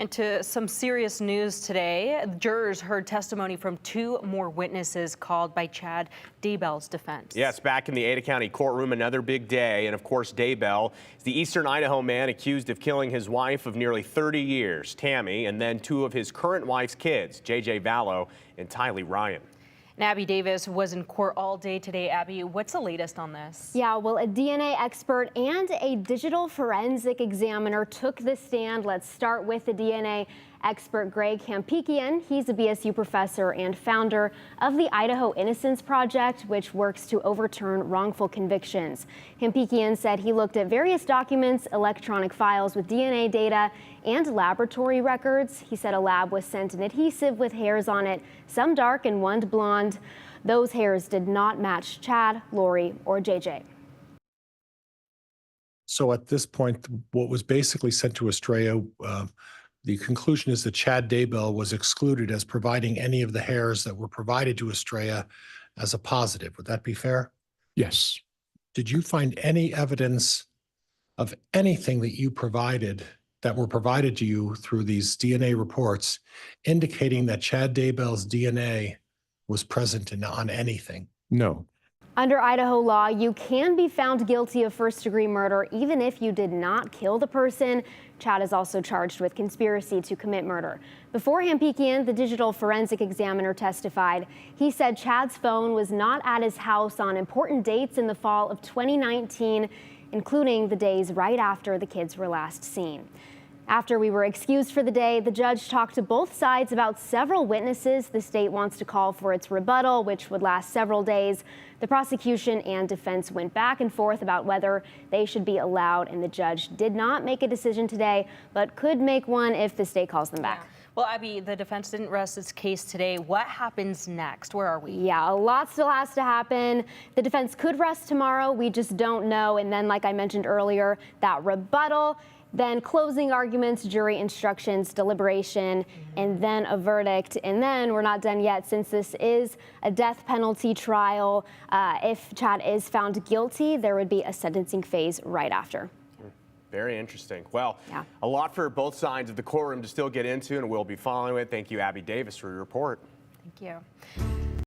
And to some serious news today, jurors heard testimony from 2 more witnesses called by Chad Daybell's defense. Yes, back in the Ada County courtroom, another big day. And of course, Daybell is the Eastern Idaho man accused of killing his wife of nearly 30 years, Tammy, and then 2 of his current wife's kids, Vallow and Tylee Ryan. And Abby Davis was in court all day today. Abby, what's the latest on this? Yeah, well, a DNA expert and a digital forensic examiner took the stand. Let's start with the DNA expert, Greg Hampikian. He's a BSU professor and founder of the Idaho Innocence Project, which works to overturn wrongful convictions. Hampikian said he looked at various documents, electronic files with DNA data, and laboratory records. He said a lab was sent an adhesive with hairs on it, some dark and one blonde. Those hairs did not match Chad, Lori, or JJ. So at this point, what was basically sent to Estrella, the conclusion is that Chad Daybell was excluded as providing any of the hairs that were provided to Estrella as a positive. Would that be fair? Yes. Did you find any evidence of anything that you provided that were provided to you through these DNA reports indicating that Chad Daybell's DNA was present on anything? No. Under Idaho law, you can be found guilty of first-degree murder even if you did not kill the person. Chad is also charged with conspiracy to commit murder. Before Hampikian, the digital forensic examiner, testified. He said Chad's phone was not at his house on important dates in the fall of 2019, including the days right after the kids were last seen. After we were excused for the day, the judge talked to both sides about several witnesses the state wants to call for its rebuttal, which would last several days. The prosecution and defense went back and forth about whether they should be allowed, and the judge did not make a decision today, but could make one if the state calls them back. Yeah. Well, Abby, the defense didn't rest its case today. What happens next? Where are we? Yeah, a lot still has to happen. The defense could rest tomorrow. We just don't know. And then, like I mentioned earlier, that rebuttal, then closing arguments, jury instructions, deliberation, and then a verdict. And then we're not done yet, since this is a death penalty trial. If Chad is found guilty, there would be a sentencing phase right after. Very interesting. Well, yeah, a lot for both sides of the courtroom to still get into, and we'll be following it. Thank you, Abby Davis, for your report. Thank you.